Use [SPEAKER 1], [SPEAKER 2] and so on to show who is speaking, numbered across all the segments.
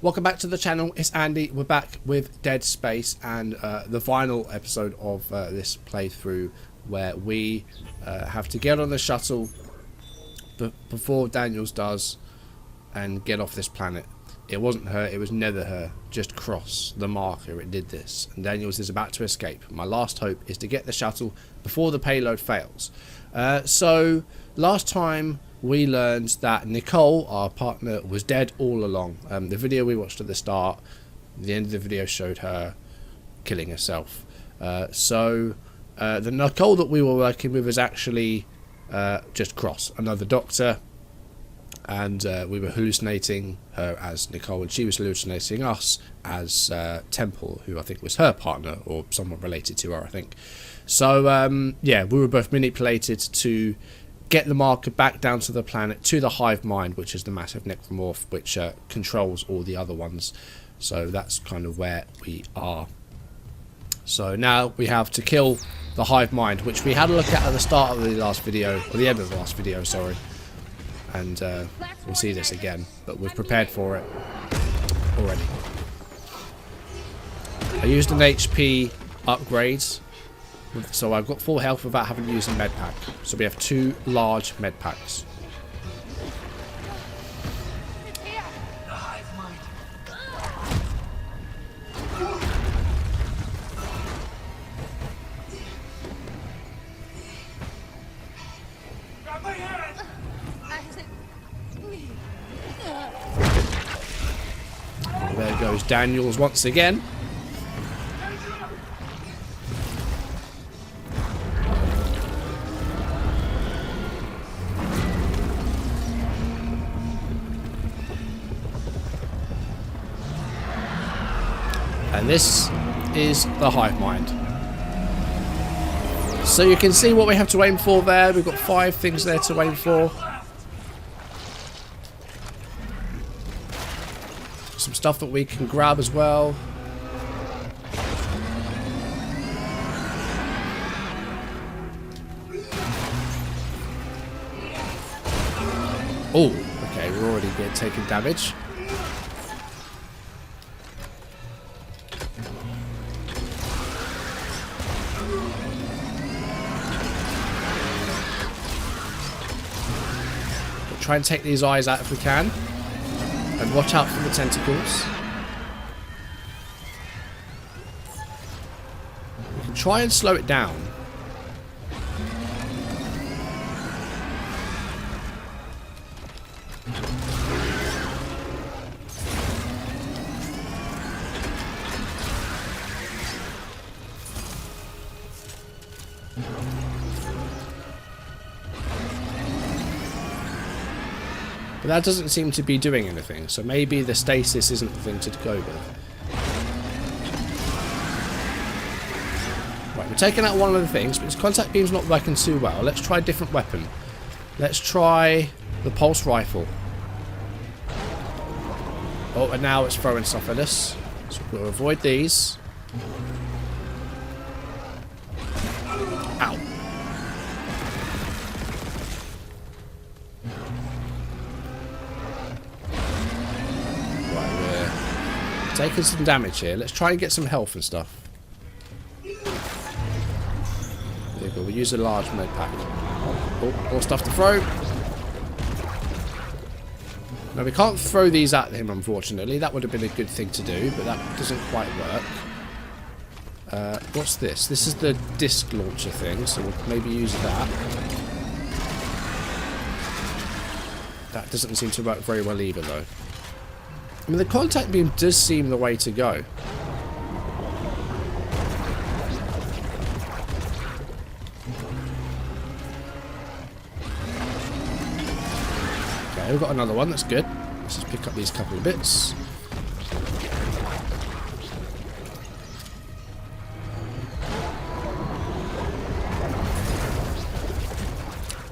[SPEAKER 1] Welcome back to the channel, it's Andy. We're back with Dead Space and the final episode of this playthrough where we have to get on the shuttle before Daniels does and get off this planet. It wasn't her, it was never her, just cross the marker, it did this. And Daniels is about to escape. My last hope is to get the shuttle before the payload fails. So last time we learned that Nicole, our partner, was dead all along. The video we watched at the start, the end of the video showed her killing herself. The Nicole that we were working with was actually just Cross, another doctor, and we were hallucinating her as Nicole, and she was hallucinating us as Temple, who I think was her partner, or someone related to her, I think. So, yeah, we were both manipulated to get the marker back down to the planet, to the Hive mind, which is the massive necromorph, which controls all the other ones. So that's kind of where we are. So now we have to kill the Hive mind, which we had a look at the start of the last video, or the end of the last video, sorry. And we'll see this again, but we've prepared for it already. I used an HP upgrade, so I've got full health without having to use a med pack. So we have 2 large med packs. And there goes Daniels once again. And this is the Hive mind. So you can see what we have to aim for there. We've got 5 things there to aim for. Some stuff that we can grab as well. Oh, okay, we're already taking damage. Try and take these eyes out if we can. And watch out for the tentacles. We can try and slow it down. But that doesn't seem to be doing anything, so maybe the stasis isn't the thing to go with. Right, we're taking out one of the things, but his contact beam's not working too well. Let's try a different weapon. Let's try the pulse rifle. Oh, and now it's throwing stuff at us. So we'll avoid these. Ow. Taking some damage here. Let's try and get some health and stuff. There we go. We'll use a large med pack. Oh, more stuff to throw. Now we can't throw these at him, unfortunately. That would have been a good thing to do, but that doesn't quite work. What's this? This is the disc launcher thing, so we'll maybe use that. That doesn't seem to work very well either, though. I mean, the contact beam does seem the way to go. Okay, we've got another one. That's good. Let's just pick up these couple of bits.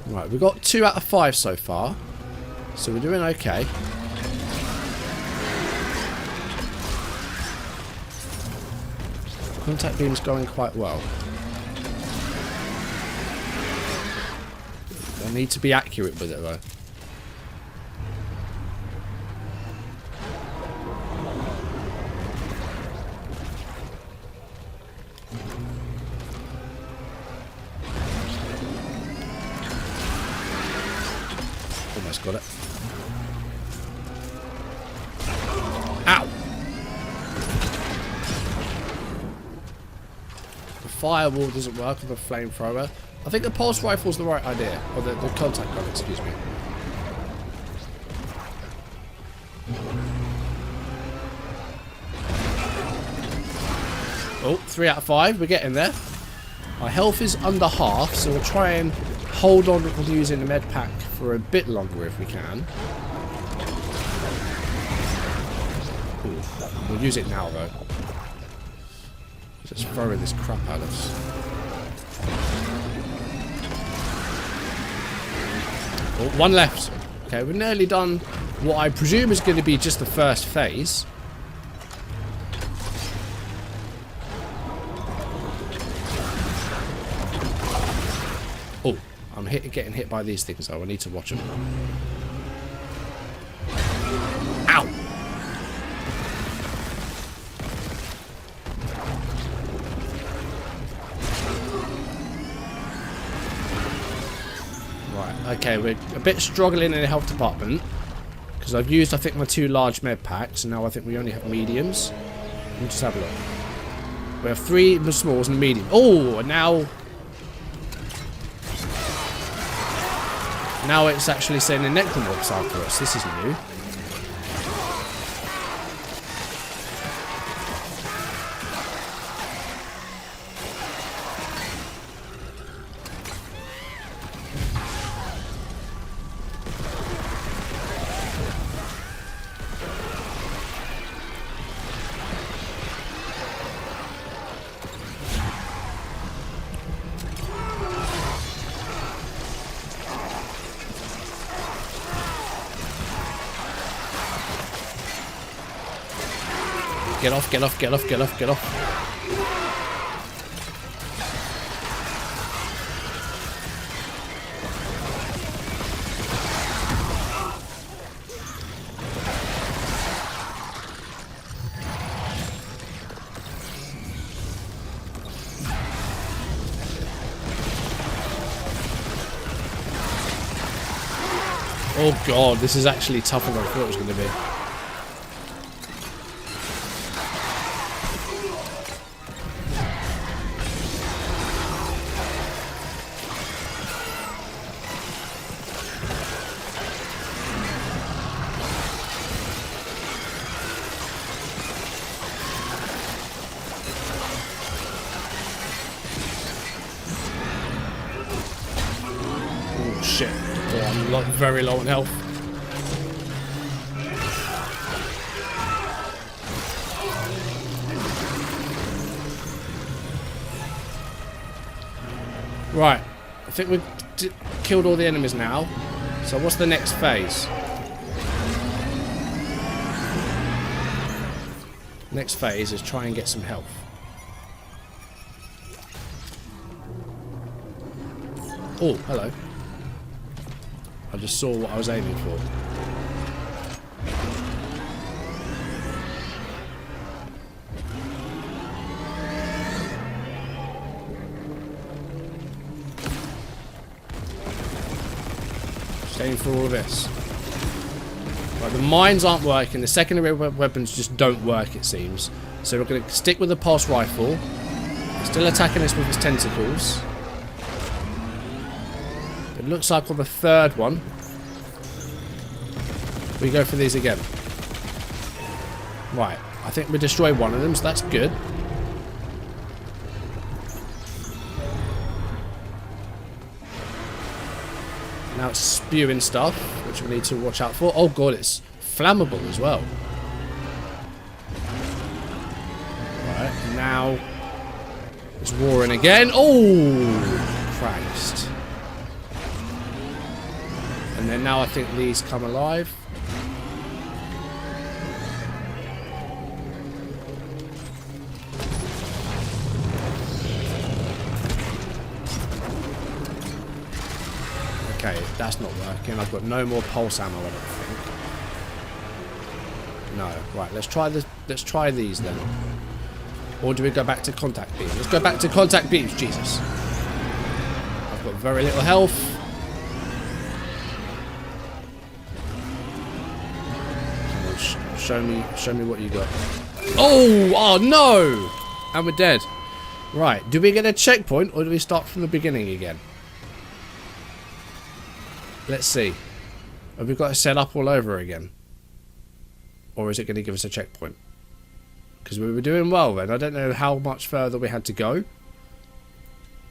[SPEAKER 1] Right, we've got 2 out of 5 so far. So we're doing okay. Contact beam's going quite well. I need to be accurate with it though. firewall doesn't work with a flamethrower. I think the pulse rifle's the right idea. Or the contact gun, excuse me. Oh, 3 out of 5. We're getting there. Our health is under half, so we'll try and hold on with using the med pack for a bit longer if we can. Ooh, we'll use it now, though. Just throwing this crap at us. Oh, 1 left. Okay, we're nearly done what I presume is going to be just the first phase. Oh, I'm getting hit by these things though. I need to watch them. Ow! Right, okay, we're a bit struggling in the health department. Because I've used, I think, my 2 large med packs, and now I think we only have mediums. Let me just have a look. We have 3 smalls and medium. Oh, and now it's actually saying the necromorphs after us. This is new. Get off, get off, get off, get off, get off. Oh god, this is actually tougher than I thought it was going to be. Shit. Oh, I'm very low on health. Right. I think we've killed all the enemies now. So what's the next phase? Next phase is try and get some health. Oh, hello. I just saw what I was aiming for. Just aiming for all of this. Right, the mines aren't working. The secondary weapons just don't work, it seems. So we're going to stick with the pulse rifle. It's still attacking us with its tentacles. It looks like on the 3rd one, we go for these again. Right, I think we destroyed one of them, so that's good. Now it's spewing stuff, which we need to watch out for. Oh god, it's flammable as well. Right, now it's roaring again. Oh, Christ. And then now I think these come alive. Okay, that's not working. I've got no more pulse ammo, I don't think. No. Right, let's try this. Let's try these then. Or do we go back to contact beams? Let's go back to contact beams. Jesus. I've got very little health. Show me what you got. Oh no! And we're dead. Right, do we get a checkpoint or do we start from the beginning again? Let's see. Have we got to set up all over again? Or is it going to give us a checkpoint? Because we were doing well then. I don't know how much further we had to go.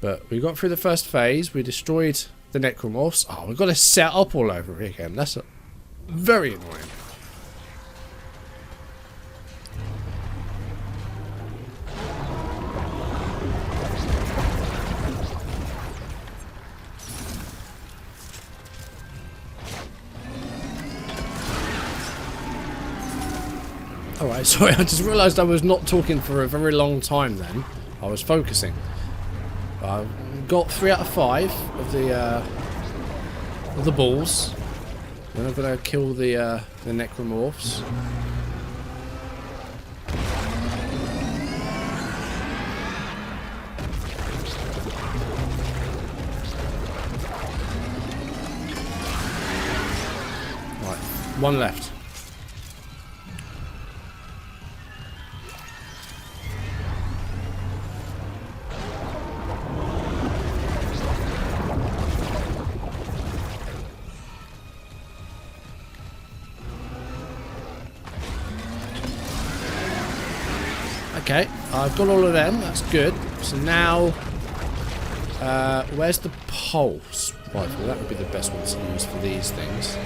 [SPEAKER 1] But we got through the first phase. We destroyed the necromorphs. Oh, we've got to set up all over again. That's very annoying. Alright, sorry, I just realised I was not talking for a very long time then. I was focusing. I got 3 out of 5 of the balls. Then I'm going to kill the necromorphs. Right, 1 left. Okay, I've got all of them, that's good. So now, where's the pulse rifle? That would be the best one to use for these things.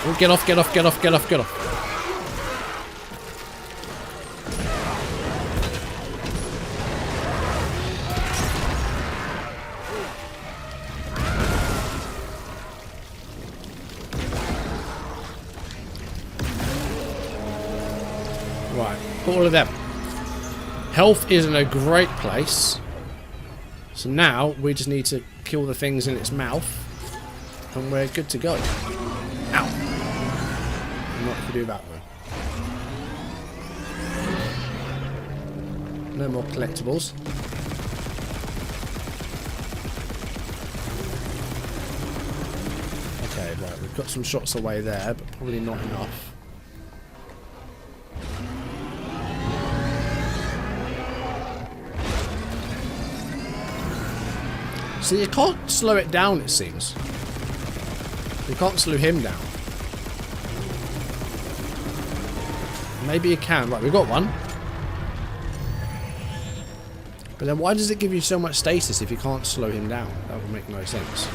[SPEAKER 1] Oh, get off, get off, get off, get off, get off. Right, all of them. Health is in a great place. So now we just need to kill the things in its mouth. And we're good to go. Ow. What to do that way. No more collectibles. Okay, right, we've got some shots away there, but probably not enough. So you can't slow it down, it seems. You can't slow him down. Maybe you can. Right, we've got one. But then why does it give you so much status if you can't slow him down? That would make no sense.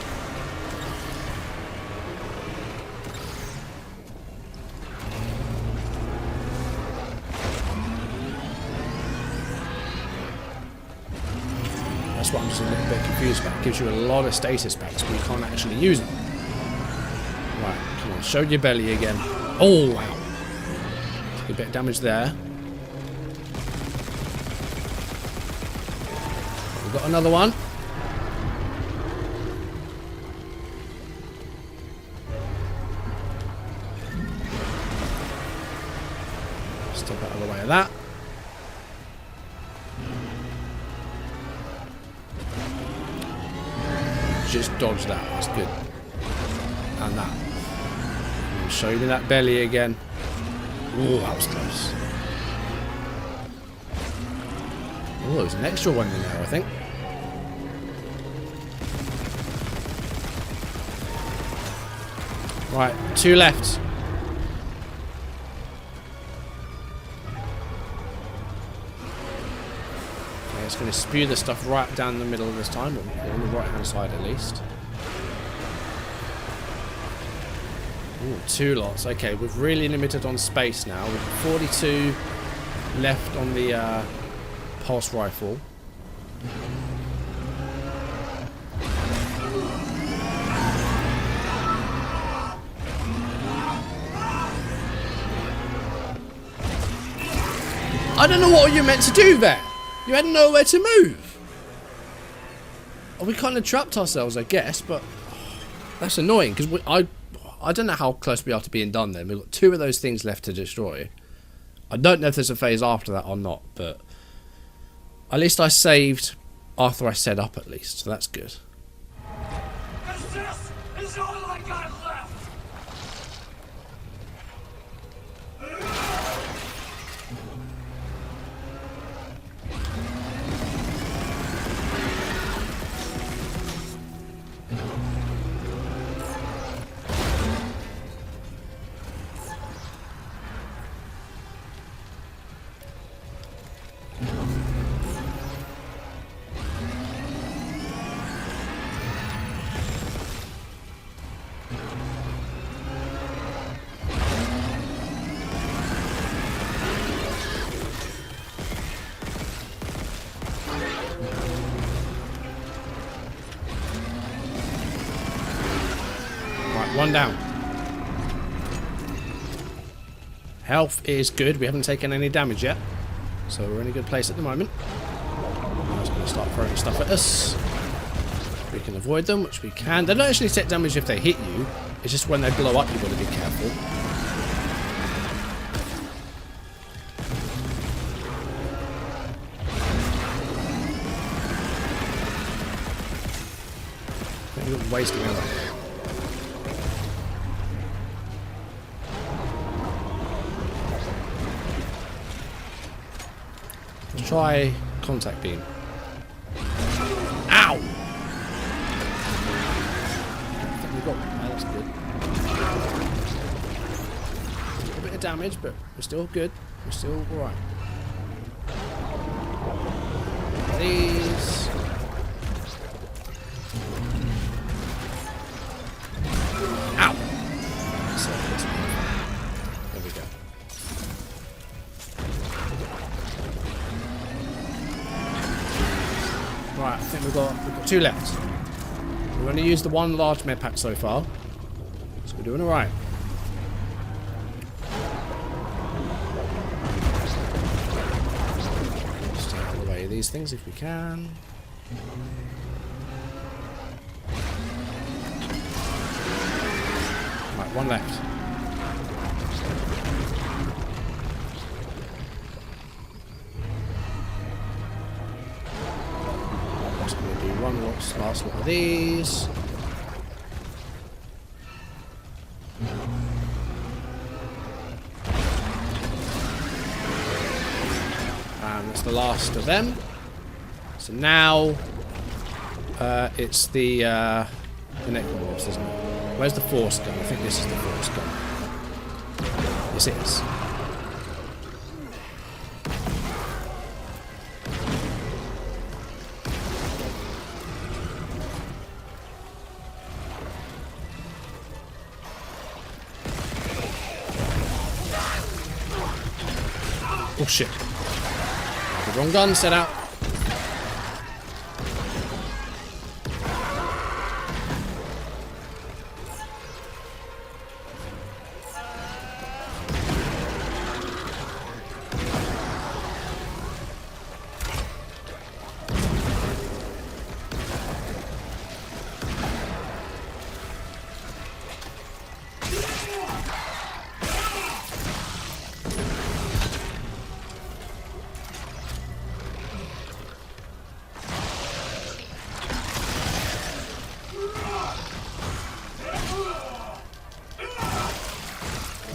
[SPEAKER 1] That's what I'm just a little bit confused about. It gives you a lot of status packs, but you can't actually use them. Right, come on, show your belly again. Oh, wow. A bit of damage there. We've got another one. Step out of the way of that. Just dodge that. That's good. And that. Show you that belly again. Oh, that was close. Oh, there's an extra one in there, I think. Right, 2 left. Okay, it's going to spew the stuff right down the middle this time, or on the right-hand side at least. Ooh, 2 lots. Okay, we've really limited on space now. We've got 42 left on the pulse rifle. I don't know what you meant to do there. You had nowhere to move. Oh, we kind of trapped ourselves, I guess, but That's annoying, because I don't know how close we are to being done then. We've got 2 of those things left to destroy. I don't know if there's a phase after that or not, but at least I saved after I set up at least, so that's good.
[SPEAKER 2] This is all I got left!
[SPEAKER 1] One down. Health is good. We haven't taken any damage yet, so we're in a good place at the moment. I'm just going to start throwing stuff at us. We can avoid them, which we can. They don't actually take damage if they hit you. It's just when they blow up, you've got to be careful. I think you're wasting ammo. Try contact beam. Ow! I think we got one. That's good. A bit of damage, but we're still good. We're still alright. These. Ow! There we go. Right, I think we've got 2 left. We've only used the 1 large med pack so far, so we're doing alright. Just take away these things if we can. Right, 1 left. Last one of these. And that's the last of them. So now it's the necromorphs, isn't it? Where's the force gun? I think this is the force gun. Yes, it is. Oh shit. The wrong gun set out.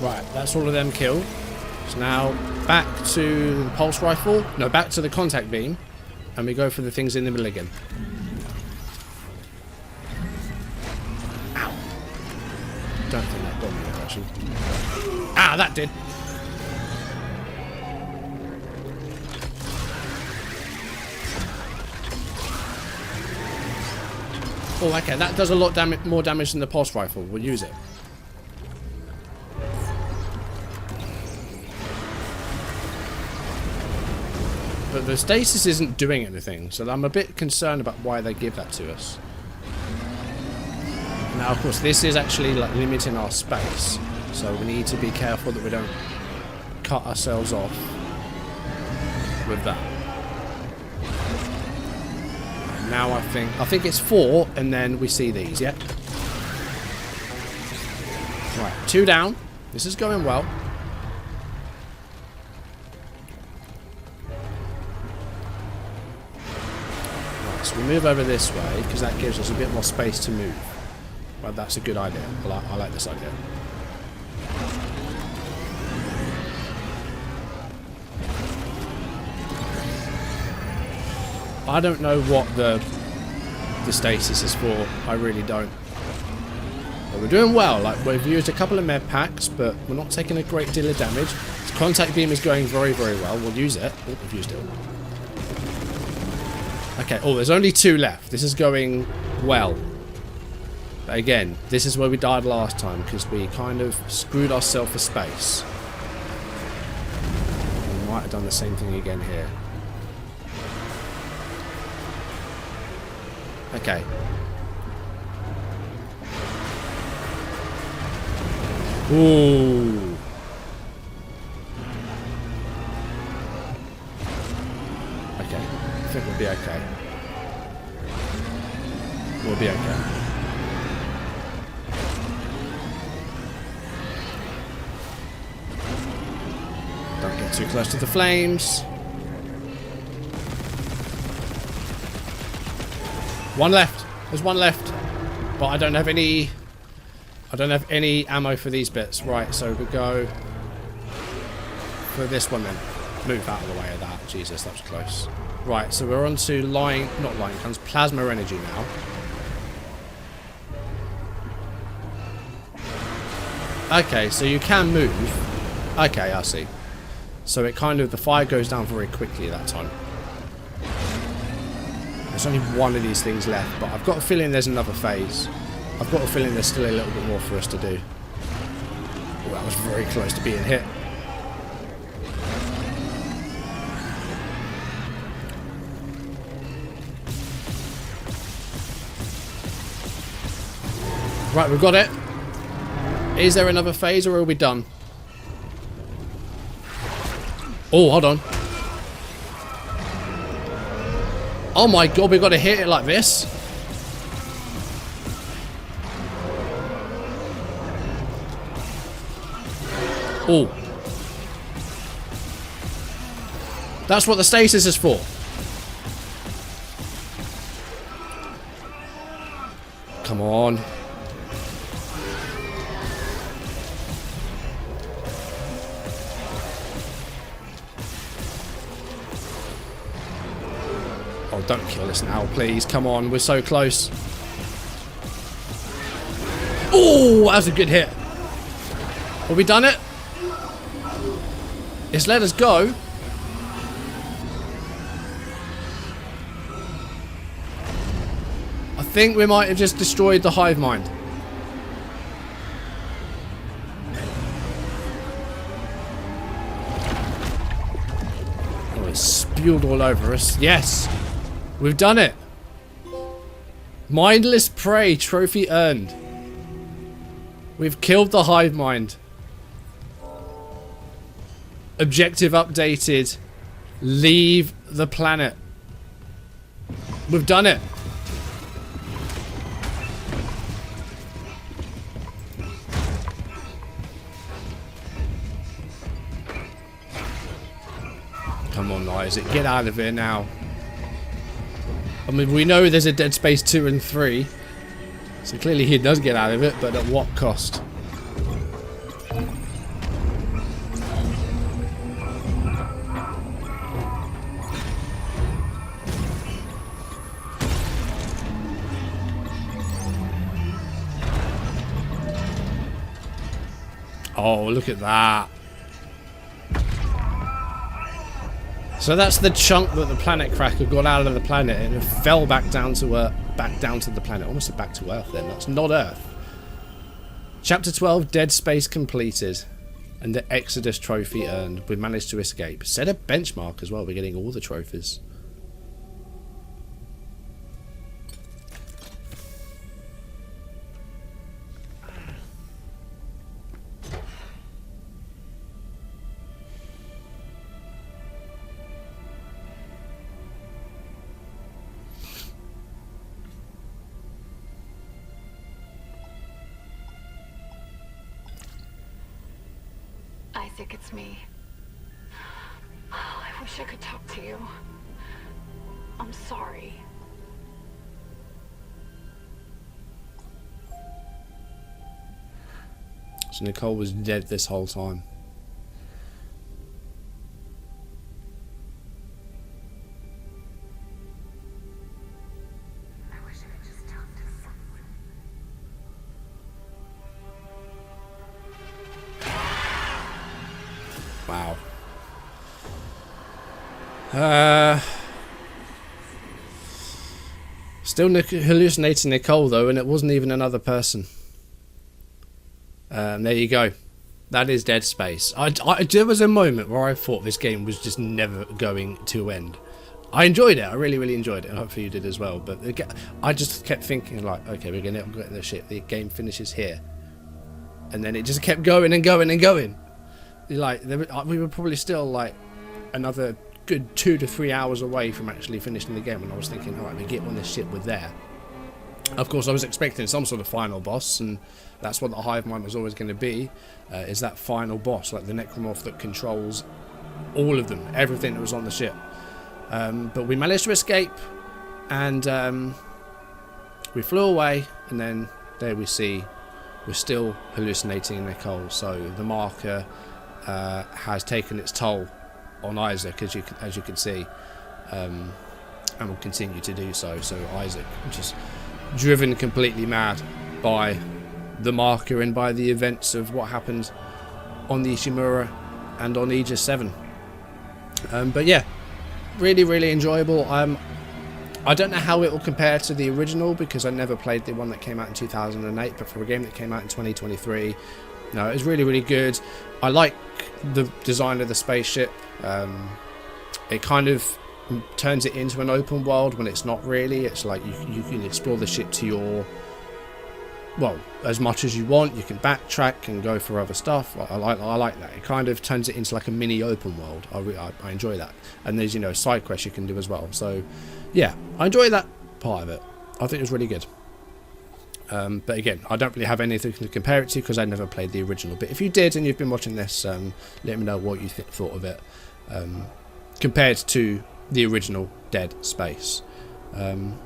[SPEAKER 1] Right, that's all of them killed. So now back to the pulse rifle. No, back to the contact beam. And we go for the things in the middle again. Ow. Don't think that got me there, actually. Ah, that did. Oh, okay, that does a lot more damage than the pulse rifle. We'll use it. But the stasis isn't doing anything, so I'm a bit concerned about why they give that to us. Now, of course, this is actually like limiting our space, so we need to be careful that we don't cut ourselves off with that. Now I think it's 4, and then we see these, yeah? 2 down. This is going well. Right, so we move over this way because that gives us a bit more space to move. Well, that's a good idea. I like this idea. I don't know what the stasis is for. I really don't. But we're doing well. Like, we've used a couple of med packs, but we're not taking a great deal of damage. This contact beam is going very, very well. We'll use it. Oh, we've used it. Okay. Oh, there's only 2 left. This is going well. But again, this is where we died last time because we kind of screwed ourselves for space. We might have done the same thing again here. Okay. Ooh. Okay. I think we'll be okay. We'll be okay. Don't get too close to the flames. 1 left. There's 1 left. But I don't have any ammo for these bits. Right, so we go for this one then. Move out of the way of that. Jesus, that was close. Right, so we're on to not line guns, plasma energy now. Okay, so you can move. Okay, I see. So it kind of, the fire goes down very quickly that time. There's only 1 of these things left, but I've got a feeling there's another phase. I've got a feeling there's still a little bit more for us to do. Oh, that was very close to being hit. Right, we've got it. Is there another phase or are we done? Oh, hold on. Oh my god, we've got to hit it like this. Oh. That's what the stasis is for. Come on. Oh, don't kill us now, please. Come on, we're so close. Oh, that was a good hit. Have we done it? It's let us go. I think we might have just destroyed the hive mind. Oh, it spewed all over us. Yes! We've done it! Mindless prey, trophy earned. We've killed the hive mind. Objective updated. Leave the planet. We've done it. Come on, Isaac, get out of here now. I mean, we know there's a Dead Space 2 and 3. So clearly he does get out of it, but at what cost? Oh, look at that. So that's the chunk that the planet cracker got out of the planet and it fell back down to the planet. Almost said back to Earth then. That's not Earth. Chapter 12, Dead Space completed. And the Exodus trophy earned. We managed to escape. Set a benchmark as well. We're getting all the trophies.
[SPEAKER 3] Isaac, it's me. I wish I could talk to you. I'm sorry.
[SPEAKER 1] So Nicole was dead this whole time.
[SPEAKER 3] I wish I could just talk to someone.
[SPEAKER 1] Wow. Still hallucinating Nicole though, and it wasn't even another person. There you go. That is Dead Space. There was a moment where I thought this game was just never going to end. I enjoyed it. I really, really enjoyed it. And hopefully you did as well. But I just kept thinking like, okay, we're going to get this shit. The game finishes here. And then it just kept going and going and going. Like, we were probably still like another good 2 to 3 hours away from actually finishing the game. And I was thinking, alright, we get on this shit, we're there. Of course, I was expecting some sort of final boss, and that's what the Hive mind was always going to be, is that final boss, like the necromorph that controls all of them, everything that was on the ship. But we managed to escape, and we flew away, and then there we see we're still hallucinating Nicole. So the marker has taken its toll on Isaac, as you can see, and will continue to do so. So Isaac just driven completely mad by the marker and by the events of what happened on the Ishimura and on Aegis VII. But yeah, really, really enjoyable. I don't know how it will compare to the original because I never played the one that came out in 2008, but for a game that came out in 2023, no, it was really, really good. I like the design of the spaceship. It kind of turns it into an open world when it's not really. It's like you can explore the ship to your, well, as much as you want. You can backtrack and go for other stuff. I like that. It kind of turns it into like a mini open world. I enjoy that. And there's, you know, side quests you can do as well. So yeah, I enjoy that part of it. I think it was really good. But again, I don't really have anything to compare it to because I never played the original. But if you did and you've been watching this, let me know what you thought of it compared to the original Dead Space. And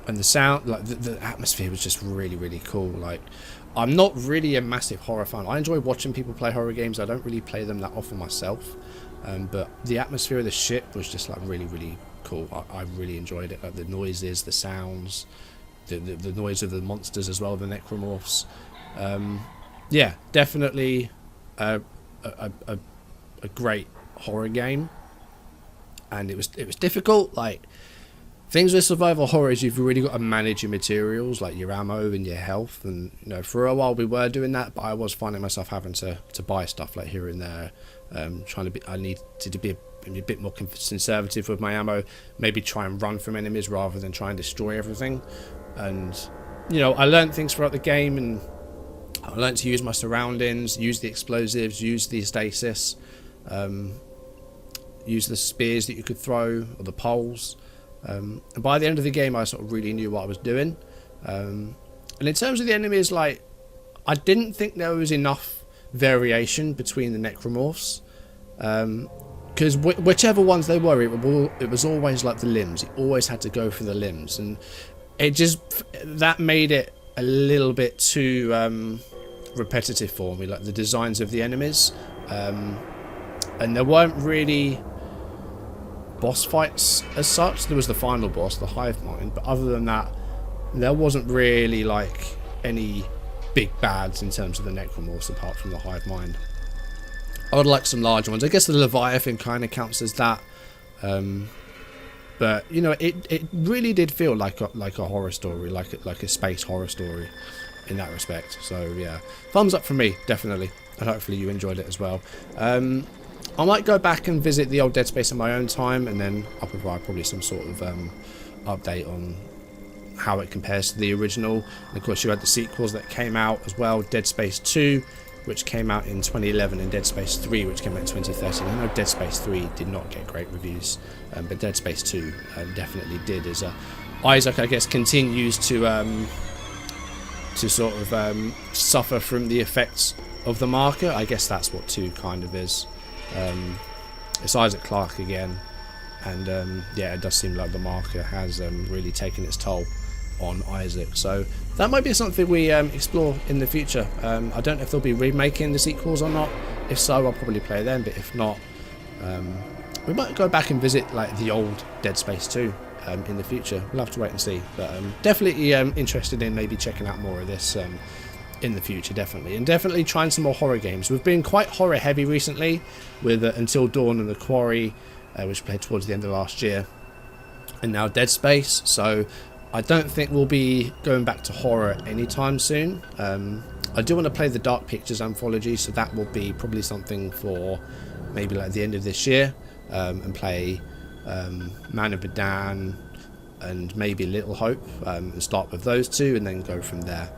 [SPEAKER 1] the sound, like the atmosphere was just really, really cool. Like, I'm not really a massive horror fan. I enjoy watching people play horror games. I don't really play them that often myself. But the atmosphere of the ship was just like really, really cool. I really enjoyed it. Like the noises, the sounds, the noise of the monsters as well, the necromorphs. Yeah, definitely a great horror game. And it was difficult. Like, things with survival horrors, you've really got to manage your materials, like your ammo and your health. And you know, for a while we were doing that, but I was finding myself having to buy stuff like here and there. I needed to be a bit more conservative with my ammo. Maybe try and run from enemies rather than try and destroy everything. And you know, I learned things throughout the game, and I learned to use my surroundings, use the explosives, use the stasis. Use the spears that you could throw, or the poles. And by the end of the game, I sort of really knew what I was doing. And in terms of the enemies, like, I didn't think there was enough variation between the necromorphs. Because whichever ones they were, it was always like the limbs. You always had to go for the limbs. And that made it a little bit too repetitive for me, like the designs of the enemies. And there weren't really boss fights as such. There was the final boss, the Hive mind, but other than that, there wasn't really like any big bads in terms of the necromorphs apart from the Hive mind. I would like some larger ones. I guess the Leviathan kind of counts as that, but you know, it really did feel like a horror story, like a space horror story in that respect. So yeah, thumbs up from me, definitely, and hopefully you enjoyed it as well. I might go back and visit the old Dead Space in my own time, and then I'll provide probably some sort of update on how it compares to the original. And of course, you had the sequels that came out as well, Dead Space 2, which came out in 2011, and Dead Space 3, which came out in 2013. I know Dead Space 3 did not get great reviews, but Dead Space 2 definitely did. As Isaac, I guess, continues to to sort of suffer from the effects of the marker. I guess that's what 2 kind of is. It's Isaac Clarke again, and yeah, it does seem like the marker has really taken its toll on Isaac. So that might be something we explore in the future. I don't know if they'll be remaking the sequels or not. If so, I'll probably play them, but if not, we might go back and visit like the old Dead Space 2 in the future. We'll have to wait and see, but definitely interested in maybe checking out more of this in the future, definitely. And definitely trying some more horror games. We've been quite horror heavy recently with Until Dawn and The Quarry, which we played towards the end of last year, and now Dead Space, so I don't think we'll be going back to horror anytime soon. I do want to play the Dark Pictures anthology, so that will be probably something for maybe like the end of this year, and play Man of Medan and maybe Little Hope, and start with those 2 and then go from there,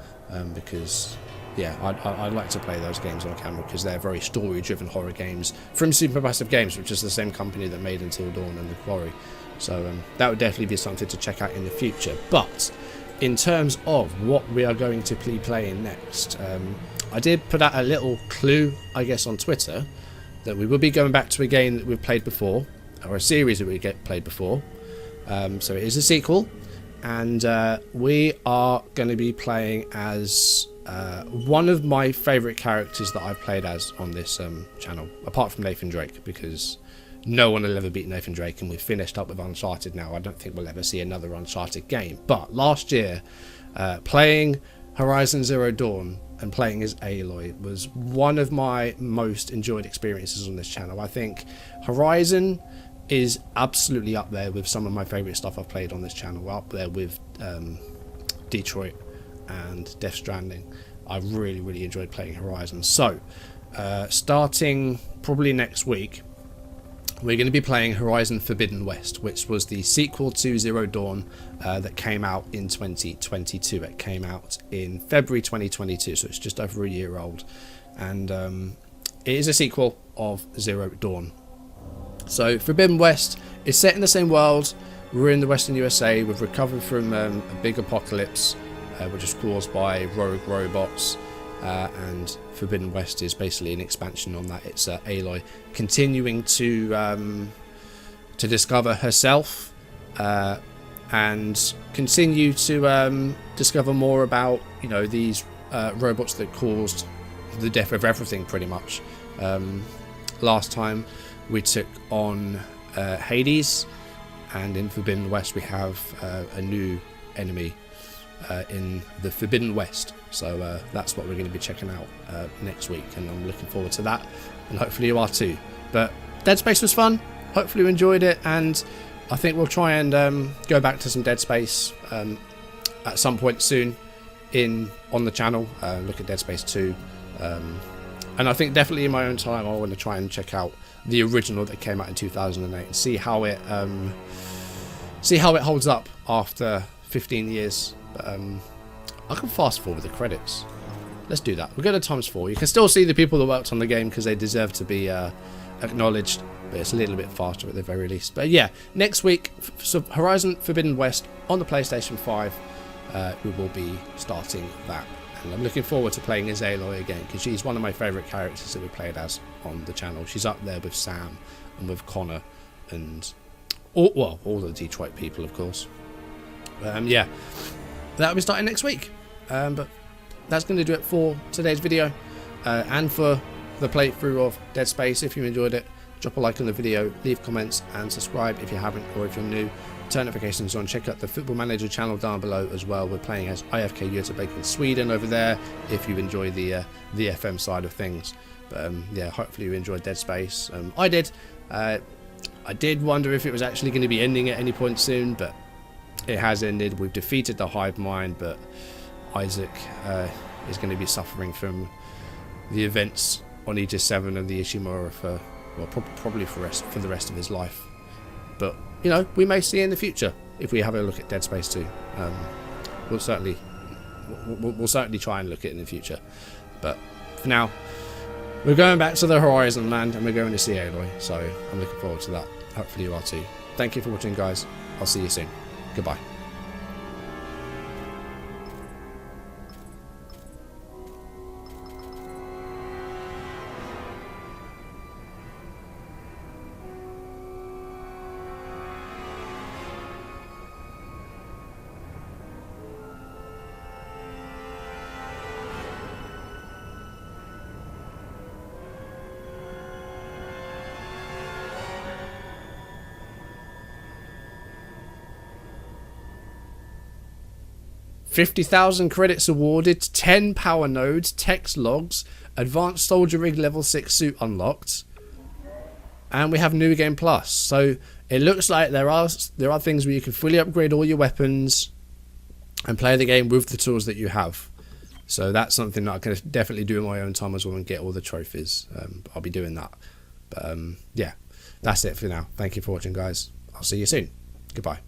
[SPEAKER 1] because yeah, I'd like to play those games on camera because they're very story driven horror games from Supermassive Games, which is the same company that made Until Dawn and The Quarry. So that would definitely be something to check out in the future. But in terms of what we are going to be playing next, I did put out a little clue, I guess, on Twitter that we will be going back to a game that we've played before, or a series that we played before. So it is a sequel, and we are going to be playing as one of my favourite characters that I've played as on this channel, apart from Nathan Drake, because no one will ever beat Nathan Drake, and we've finished up with Uncharted now. I don't think we'll ever see another Uncharted game. But last year, playing Horizon Zero Dawn and playing as Aloy was one of my most enjoyed experiences on this channel. I think Horizon is absolutely up there with some of my favourite stuff I've played on this channel, up there with Detroit and Death Stranding. I really enjoyed playing Horizon. So, starting probably next week, we're going to be playing Horizon Forbidden West, which was the sequel to Zero Dawn that came out in 2022. It came out in February 2022, so it's just over a year old. And it is a sequel of Zero Dawn. So Forbidden West is set in the same world. We're in the Western USA. We've recovered from a big apocalypse, which was caused by rogue robots. And Forbidden West is basically an expansion on that. It's Aloy continuing to discover herself and continue to discover more about, you know, these robots that caused the death of everything, pretty much. Last time we took on Hades, and in Forbidden West we have a new enemy in the Forbidden West. So that's what we're going to be checking out next week, and I'm looking forward to that, and hopefully you are too. But Dead Space was fun, hopefully you enjoyed it, and I think we'll try and go back to some Dead Space at some point soon on the channel, look at Dead Space 2, and I think definitely in my own time I want to try and check out the original that came out in 2008 and see how it holds up after 15 years. But I can fast forward the credits. Let's do that. We'll go to ×4. You can still see the people that worked on the game because they deserve to be acknowledged, but it's a little bit faster at the very least. But yeah, next week, so Horizon Forbidden West on the PlayStation 5, we will be starting that. And I'm looking forward to playing as Aloy again, because she's one of my favourite characters that we played as on the channel. She's up there with Sam and with Connor and all the Detroit people, of course. Yeah, that'll be starting next week. But that's going to do it for today's video and for the playthrough of Dead Space. If you enjoyed it, drop a like on the video, leave comments and subscribe if you haven't, or if you're new, turn notifications on. Check out the Football Manager channel down below as well. We're playing as IFK Göteborg in Sweden over there if you enjoy the FM side of things. But yeah, hopefully you enjoyed Dead Space. I did. I did wonder if it was actually going to be ending at any point soon, but it has ended. We've defeated the Hive mind, but Isaac is going to be suffering from the events on Aegis VII and the Ishimura for, well, probably for the rest of his life. But you know, we may see in the future if we have a look at Dead Space 2. We'll certainly try and look at it in the future. But for now, we're going back to the Horizon land and we're going to see Aloy. So I'm looking forward to that. Hopefully you are too. Thank you for watching, guys. I'll see you soon. Goodbye. 50,000 credits awarded, 10 power nodes, text logs, advanced soldier rig level 6 suit unlocked, and we have New Game Plus. So it looks like there are things where you can fully upgrade all your weapons and play the game with the tools that you have. So that's something that I can definitely do in my own time as well and get all the trophies. I'll be doing that. But yeah, that's it for now. Thank you for watching, guys. I'll see you soon. Goodbye.